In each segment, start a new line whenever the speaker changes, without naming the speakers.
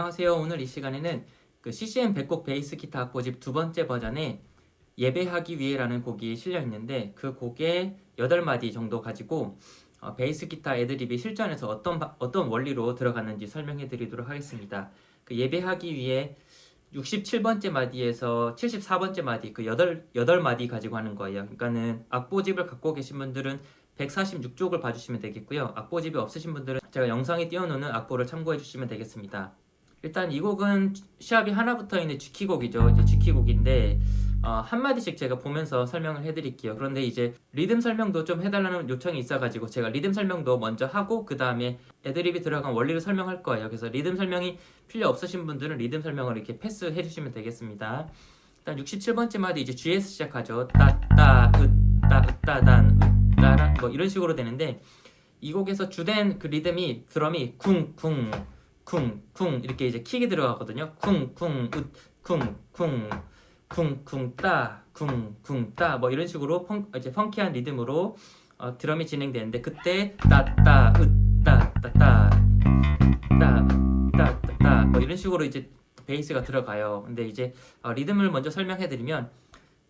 안녕하세요. 오늘 이 시간에는 그 CCM 백곡 베이스 기타 악보집 두 번째 버전에 예배하기 위해라는 곡이 실려 있는데 그 곡의 8마디 정도 가지고 베이스 기타 애드립이 실전에서 어떤 원리로 들어갔는지 설명해 드리도록 하겠습니다. 그 예배하기 위해 67번째 마디에서 74번째 마디 그 8마디 가지고 하는 거예요. 그러니까는 악보집을 갖고 계신 분들은 146쪽을 봐주시면 되겠고요. 악보집이 없으신 분들은 제가 영상에 띄워놓는 악보를 참고해 주시면 되겠습니다. 일단 이 곡은 시합이 하나 붙어 있는 G키곡이죠. 이제 G키곡인데 한마디씩 제가 보면서 설명을 해드릴게요. 그런데 이제 리듬 설명도 좀 해달라는 요청이 있어가지고 제가 리듬 설명도 먼저 하고 그 다음에 애드립이 들어간 원리를 설명할 거예요. 그래서 리듬 설명이 필요 없으신 분들은 리듬 설명을 이렇게 패스해 주시면 되겠습니다. 일단 67번째 마디 이제 G에서 시작하죠. 따따 으따 으따단 으따라 뭐 이런 식으로 되는데 이 곡에서 주된 그 리듬이 드럼이 쿵쿵 쿵쿵 이렇게 이제 킥이 들어가거든요. 쿵쿵 쿵쿵 쿵쿵 따 쿵쿵 따 뭐 이런 식으로 이제 펑키한 리듬으로 드럼이 진행되는데 그때 따따 으따 따따 따따 뭐 이런 식으로 이제 베이스가 들어가요. 근데 이제 리듬을 먼저 설명해드리면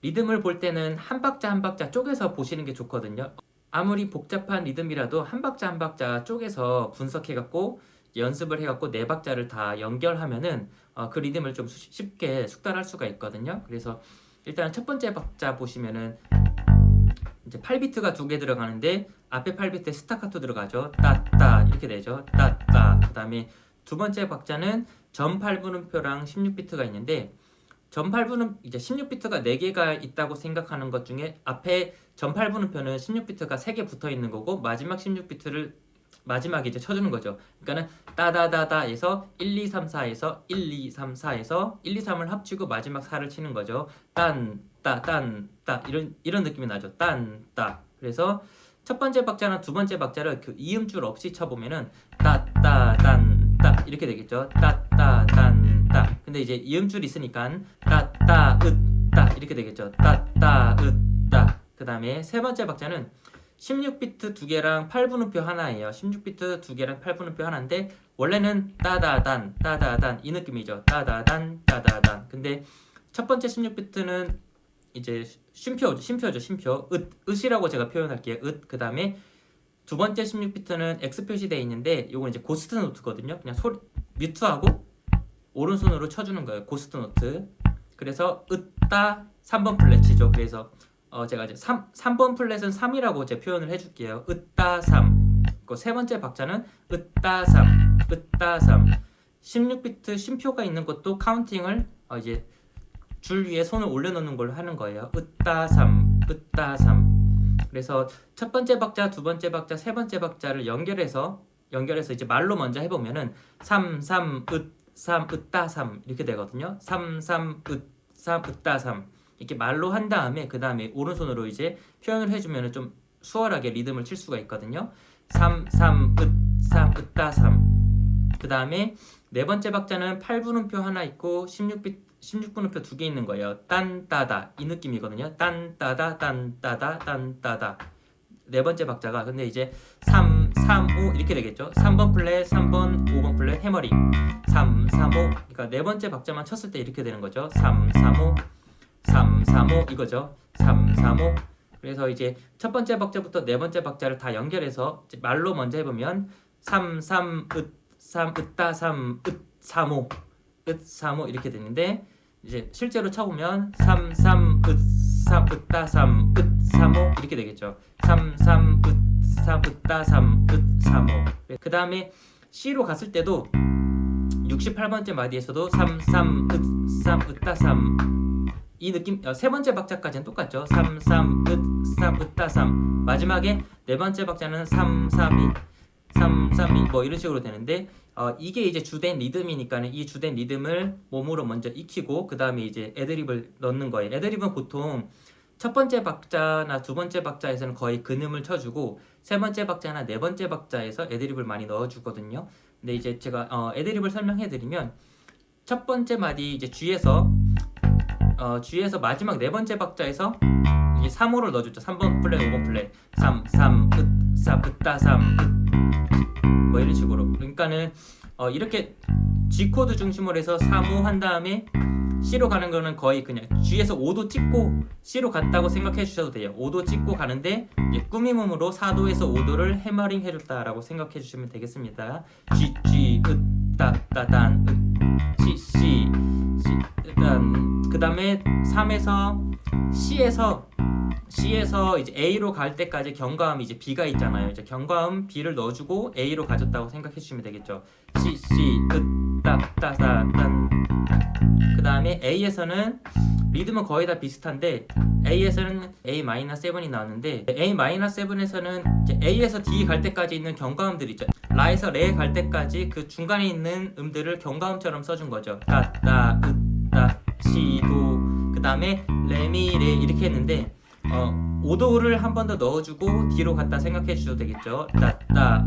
리듬을 볼 때는 한 박자 한 박자 쪼개서 보시는 게 좋거든요. 아무리 복잡한 리듬이라도 한 박자 한 박자 쪼개서 분석해갖고 연습을 해갖고 네 박자를 다 연결하면은 그 리듬을 좀 쉽게 숙달할 수가 있거든요. 그래서 일단 첫 번째 박자 보시면은 이제 8비트가 두 개 들어가는데 앞에 8비트에 스타카토 들어가죠. 따따 이렇게 되죠. 따따. 그 다음에 두 번째 박자는 전 8분음표랑 16비트가 있는데 전 8분음 이제 16비트가 4개가 있다고 생각하는 것 중에 앞에 전 8분음표는 16비트가 3개 붙어 있는 거고 마지막 16비트를 마지막에 이제 쳐주는 거죠. 그러니까는 따다다다에서 1, 2, 3, 4에서 1, 2, 3, 4에서 1, 2, 3을 합치고 마지막 4를 치는 거죠. 딴, 따, 딴, 따 이런 느낌이 나죠. 딴, 따. 그래서 첫 번째 박자나 두 번째 박자를 그 이음줄 없이 쳐보면은 따, 따, 딴, 따 이렇게 되겠죠. 따, 따, 딴, 따. 근데 이제 이음줄이 있으니까 따, 따, 으, 따 이렇게 되겠죠. 따, 따, 으, 따. 그 다음에 세 번째 박자는 16비트 두 개랑 8분음표 하나예요. 16비트 두 개랑 8분음표 하나인데 원래는 따다단 따다단 이 느낌이죠. 따다단 따다단. 근데 첫 번째 16비트는 이제 쉼표죠. 쉼표. 으이라고 제가 표현할게요. 그 다음에 두 번째 16비트는 X 표시되어 있는데 이건 이제 고스트 노트거든요. 그냥 뮤트하고 오른손으로 쳐주는 거예요. 고스트 노트. 그래서 으따 3번 플랫 치죠. 그래서 제가 이제 3번 플랫은 3이라고 제 표현을 해줄게요. 으따 3. 세 번째 박자는 으따 3. 으따 3. 16비트 쉼표가 있는 것도 카운팅을 이제 줄 위에 손을 올려놓는 걸로 하는 거예요. 으따 3. 으따 3. 그래서 첫 번째 박자, 두 번째 박자, 세 번째 박자를 연결해서 이제 말로 먼저 해보면은 3, 3, 으, 3, 으따 3 이렇게 되거든요. 3, 3, 으, 3, 으따 3. 이렇게 말로 한 다음에 그 다음에 오른손으로 이제 표현을 해주면 좀 수월하게 리듬을 칠 수가 있거든요. 3, 3, 으, 3, 으따 3. 그 다음에 네 번째 박자는 8분음표 하나 있고 16분음표 두 개 있는 거예요. 딴, 따다 이 느낌이거든요. 딴, 따다, 딴, 따다, 딴, 따다. 네 번째 박자가 근데 이제 3, 3, 5 이렇게 되겠죠. 3번 플랫, 3번, 5번 플랫 해머링 3, 3, 5 그러니까 네 번째 박자만 쳤을 때 이렇게 되는 거죠. 3, 3, 5 3, 3, 5 이거죠. 3, 3, 5 그래서 이제 첫 번째 박자부터 네 번째 박자를 다 연결해서 말로 먼저 해보면 3, 3, 으, 3, 으따 3, 으, 3, 5 으, 3, 5 이렇게 되는데 이제 실제로 쳐보면 3, 3, 으, 3, 으따 3, 으, 3, 5 이렇게 되겠죠. 3, 3, 으, 3, 으따 3, 으, 3, 5 그 다음에 C로 갔을 때도 68번째 마디에서도 3, 3, 으, 3, 으따 3 이 느낌 세 번째 박자까지는 똑같죠. 3, 3, 으, 3, 으따 3 마지막에 네 번째 박자는 3, 3, 2 3, 3, 2 뭐 이런 식으로 되는데 이게 이제 주된 리듬이니까 이 주된 리듬을 몸으로 먼저 익히고 그 다음에 이제 애드립을 넣는 거예요. 애드립은 보통 첫 번째 박자나 두 번째 박자에서는 거의 근음을 쳐주고 세 번째 박자나 네 번째 박자에서 애드립을 많이 넣어주거든요. 근데 이제 제가 애드립을 설명해드리면 첫 번째 마디 이제 G에서 마지막 네 번째 박자에서 이제 3호를 넣어줬죠. 3번 플랫, 5번 플랫 3, 3, 으, 3, 으따 3, 으 뭐 이런 식으로 그러니까는 이렇게 G 코드 중심으로 해서 3호 한 다음에 C로 가는 거는 거의 그냥 G에서 5도 찍고 C로 갔다고 생각해 주셔도 돼요. 5도 찍고 가는데 이제 꾸밈음으로 4도에서 5도를 해머링 해줬다라고 생각해 주시면 되겠습니다. G, G, 따단, C, C, 그 다음에 3에서 C에서 이제 A로 갈 때까지 경과음이 이제 B가 있잖아요. 이제 경과음 B를 넣어주고 A로 가졌다고 생각해 주시면 되겠죠. C, C, 따단. 그 다음에 A에서는 리듬은 거의 다 비슷한데 A에서는 A-7이 나왔는데 A-7에서는 이제 A에서 D 갈 때까지 있는 경과음들 있죠. 라에서 레 갈 때까지 그 중간에 있는 음들을 경과음처럼 써준 거죠. 따, 시도, 그 다음에 레미, 레 이렇게 했는데 5도를 한 번 더 넣어주고 D로 갔다 생각해 주셔도 되겠죠. 따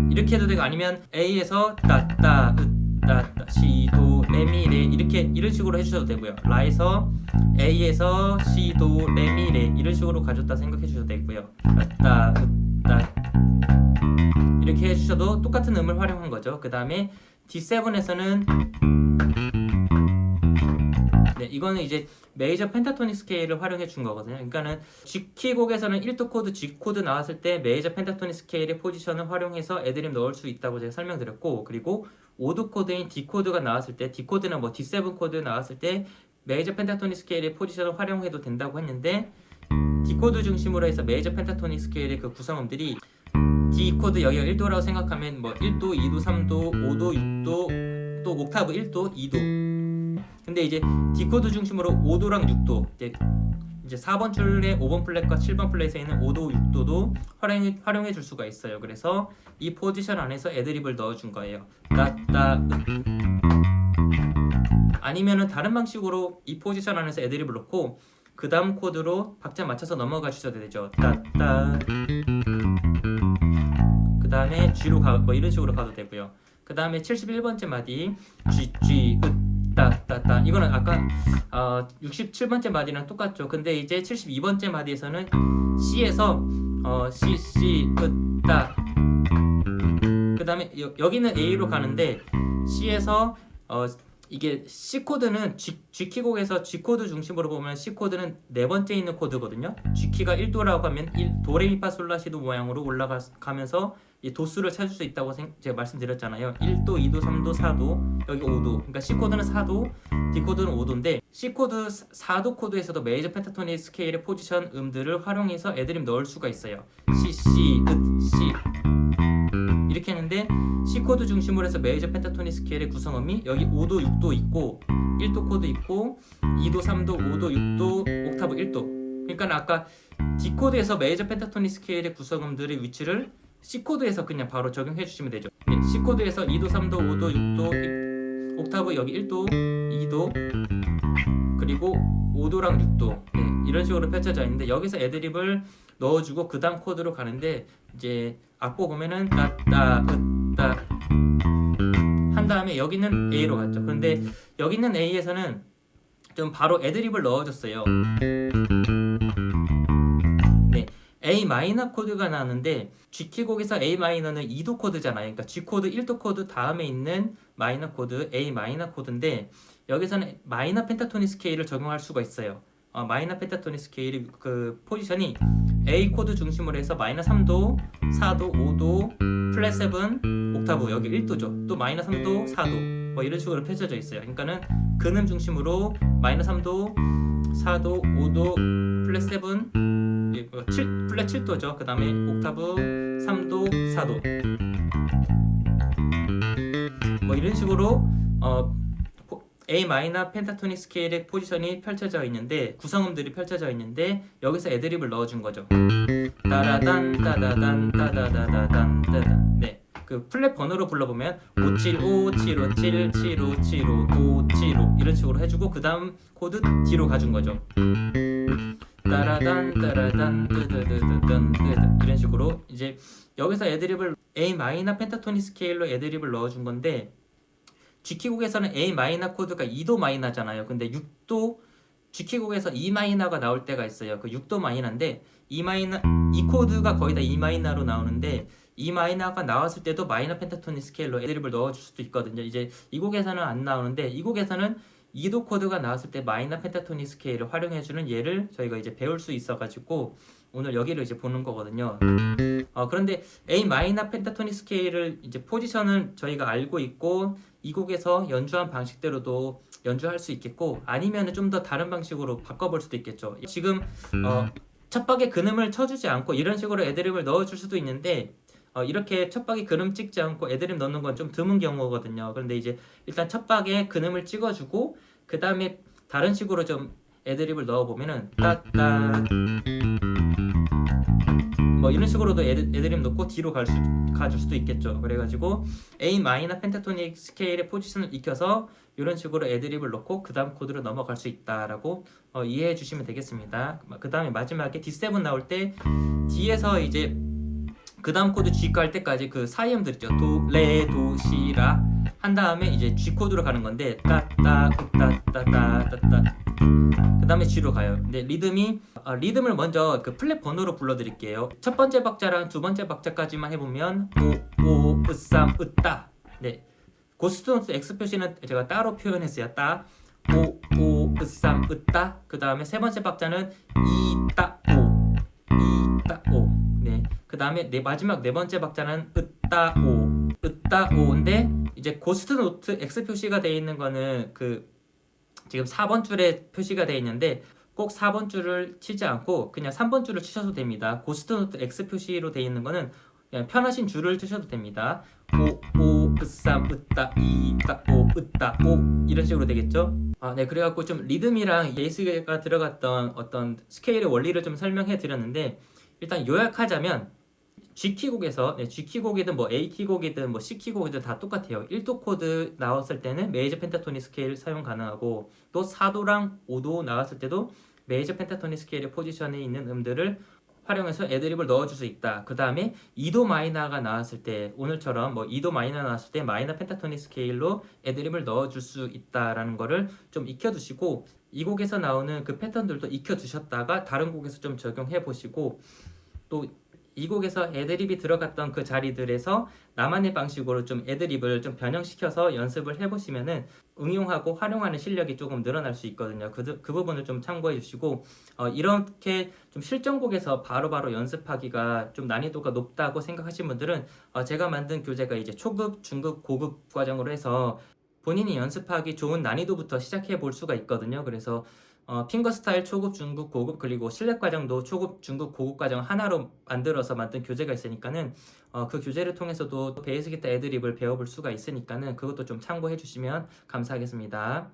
이렇게 해도 되고 아니면 A에서 따 시도 레미 레 이렇게 이런 식으로 해주셔도 되고요. 라에서 A에서 시도 레미 레 이런 식으로 가졌다 생각해 주셔도 되고요. 따 이렇게 해주셔도 똑같은 음을 활용한 거죠. 그 다음에 D7에서는 네, 이거는 이제 메이저 펜타토닉 스케일을 활용해 준 거거든요. 그러니까는 G키 곡에서는 1도 코드, G 코드 나왔을 때 메이저 펜타토닉 스케일의 포지션을 활용해서 애드립 넣을 수 있다고 제가 설명드렸고, 그리고 5도 코드인 D 코드가 나왔을 때, D 코드나 뭐 D7 코드 나왔을 때 메이저 펜타토닉 스케일의 포지션을 활용해도 된다고 했는데, D 코드 중심으로 해서 메이저 펜타토닉 스케일의 그 구성음들이 D 코드 여기가 1도라고 생각하면 뭐 1도, 2도, 3도, 5도, 6도, 또 옥타브 1도, 2도. 근데 이제 D 코드 중심으로 5도랑 6도, 이제 4번 줄에 5번 플랫과 7번 플랫에 있는 5도, 6도도 활용해 줄 수가 있어요. 그래서 이 포지션 안에서 애드립을 넣어준 거예요. 아니면은 다른 방식으로 이 포지션 안에서 애드립을 넣고 그 다음 코드로 박자 맞춰서 넘어가 주셔도 되죠. 그 다음에 G로 뭐 이런 식으로 가도 되고요. 그 다음에 71번째 마디 G, 따 이거는 아까 67번째 마디랑 똑같죠. 근데 이제 72번째 마디에서는 C에서 C, 따. 그 다음에 여기는 A로 가는데 C에서 이게 C 코드는 G 키곡에서 G 코드 중심으로 보면 C 코드는 네 번째 있는 코드거든요. G 키가 1도라고 하면 도레미파솔라시도 모양으로 올라가면서 이 도수를 찾을 수 있다고 제가 말씀드렸잖아요. 1도, 2도, 3도, 4도, 여기 5도. 그러니까 C 코드는 4도, D 코드는 5도인데 C 코드 4도 코드에서도 메이저 펜타토닉 스케일의 포지션 음들을 활용해서 애드립 넣을 수가 있어요. C, C. 이렇게 했는데 C 코드 중심으로 해서 메이저 펜타토닉 스케일의 구성음이 여기 5도, 6도 있고 1도 코드 있고 2도, 3도, 5도, 6도, 옥타브 1도. 그러니까 아까 D 코드에서 메이저 펜타토닉 스케일의 구성음들의 위치를 C 코드에서 그냥 바로 적용해 주시면 되죠. 네, C 코드에서 2도, 3도, 5도, 6도, 옥타브 여기 1도, 2도, 그리고 5도랑 6도. 네, 이런 식으로 펼쳐져 있는데 여기서 애드립을 넣어주고 그 다음 코드로 가는데 이제 악보 보면은 따 한 다음에 여기는 A로 갔죠. 그런데 여기 있는 A에서는 좀 바로 애드립을 넣어줬어요. 네, A 마이너 코드가 나왔는데 G키 곡에서 A 마이너는 2도 코드잖아요. 그러니까 G 코드 1도 코드 다음에 있는 마이너 코드 A 마이너 코드인데 여기서는 마이너 펜타토닉 스케일을 적용할 수가 있어요. 마이너 펜타토닉 스케일의 그 포지션이 A 코드 중심으로 해서 마이너 3도, 4도, 5도, 플랫 7, 옥타브 여기 1도죠. 또 마이너 3도, 4도 뭐 이런 식으로 펼쳐져 있어요. 그러니까는 근음 중심으로 마이너 3도, 4도, 5도, 플랫 7, 플랫 7도죠. 그 다음에 옥타브 3도, 4도 뭐 이런 식으로 A 마이너 펜타토닉 스케일의 포지션이 펼쳐져 있는데 구성음들이 펼쳐져 있는데 여기서 애드립을 넣어준 거죠. 따라단 따다단 따다다다단 따다. 네, 그 플랫 번호로 불러보면 575 757 7575 575 이런 식으로 해주고 그 다음 코드 D로 가준 거죠. 따라단 따라단 뜨드드드든 뜨드 이런 식으로 이제 여기서 애드립을 A 마이너 펜타토닉 스케일로 애드립을 넣어준 건데 G키곡에서는 A 마이너 코드가 2도 마이너잖아요. 근데 6도 G키곡에서 E 마이너가 나올 때가 있어요. 그 6도 마이너인데 E 코드가 거의 다 E 마이너로 나오는데 E 마이너가 나왔을 때도 마이너 펜타토닉 스케일로 애드립을 넣어줄 수도 있거든요. 이제 이 곡에서는 안 나오는데 이 곡에서는 2도 코드가 나왔을 때 마이너 펜타토닉 스케일을 활용해주는 예를 저희가 이제 배울 수 있어가지고 오늘 여기를 이제 보는 거거든요. 그런데 A 마이너 펜타토닉 스케일을 이제 포지션은 저희가 알고 있고 이 곡에서 연주한 방식대로도 연주할 수 있겠고 아니면은 좀 더 다른 방식으로 바꿔볼 수도 있겠죠. 지금 첫 박에 근음을 쳐주지 않고 이런 식으로 애드립을 넣어줄 수도 있는데 이렇게 첫 박에 근음 찍지 않고 애드립 넣는 건 좀 드문 경우거든요. 그런데 이제 일단 첫 박에 근음을 찍어주고 그 다음에 다른 식으로 좀 애드립을 넣어보면은 따따 뭐 이런 식으로도 애드립 넣고 뒤로 가줄 수도 있겠죠. 그래가지고 A 마이너 펜타토닉 스케일의 포지션을 익혀서 이런 식으로 애드립을 넣고 그 다음 코드로 넘어갈 수 있다라고 이해해 주시면 되겠습니다. 그 다음에 마지막에 D7 나올 때 D에서 이제 그 다음 코드 G 갈 때까지 그 사이음들 있죠. 도, 레, 도, 시, 라 한 다음에 이제 G 코드로 가는 건데 따따 따따따따따 그 다음에 G로 가요. 근데 리듬을 먼저 그 플랫 번호로 불러드릴게요. 첫 번째 박자랑 두 번째 박자까지만 해보면 오, 으쌈, 으따. 네, 고스트노트 X 표시는 제가 따로 표현했어요. 따, 오, 으쌈, 으따. 그 다음에 세 번째 박자는 이따, 오, 이따, 오. 네, 그 다음에 마지막 네 번째 박자는 으따, 오, 으따, 오인데 이제 고스트노트 X 표시가 되어 있는 거는 지금 4번 줄에 표시가 되어 있는데 꼭 4번 줄을 치지 않고 그냥 3번 줄을 치셔도 됩니다. 고스트노트 X 표시로 되어 있는 거는 그냥 편하신 줄을 치셔도 됩니다. 오, 으쌈, 으따, 이따, 오, 으따, 오 이런 식으로 되겠죠? 네, 그래갖고 좀 리듬이랑 베이스가 들어갔던 어떤 스케일의 원리를 좀 설명해 드렸는데 일단 요약하자면 G키곡에서 G키곡이든 뭐 A키곡이든 뭐 C키곡이든 다 똑같아요. 1도 코드 나왔을 때는 메이저 펜타토닉 스케일 사용 가능하고 또 4도랑 5도 나왔을 때도 메이저 펜타토닉 스케일의 포지션에 있는 음들을 활용해서 애드립을 넣어줄 수 있다. 그 다음에 2도 마이너가 나왔을 때 오늘처럼 뭐 2도 마이너 나왔을 때 마이너 펜타토닉 스케일로 애드립을 넣어줄 수 있다라는 거를 좀 익혀두시고 이 곡에서 나오는 그 패턴들도 익혀두셨다가 다른 곡에서 좀 적용해 보시고 또 이 곡에서 애드립이 들어갔던 그 자리들에서 나만의 방식으로 좀 애드립을 좀 변형시켜서 연습을 해보시면은 응용하고 활용하는 실력이 조금 늘어날 수 있거든요. 그 부분을 좀 참고해 주시고 이렇게 좀 실전곡에서 바로바로 연습하기가 좀 난이도가 높다고 생각하신 분들은 제가 만든 교재가 이제 초급, 중급, 고급 과정으로 해서 본인이 연습하기 좋은 난이도부터 시작해 볼 수가 있거든요. 그래서 핑거스타일 초급, 중급, 고급 그리고 실력 과정도 초급, 중급, 고급 과정 하나로 만들어서 만든 교재가 있으니까는 그 교재를 통해서도 베이스 기타 애드립을 배워볼 수가 있으니까는 그것도 좀 참고해 주시면 감사하겠습니다.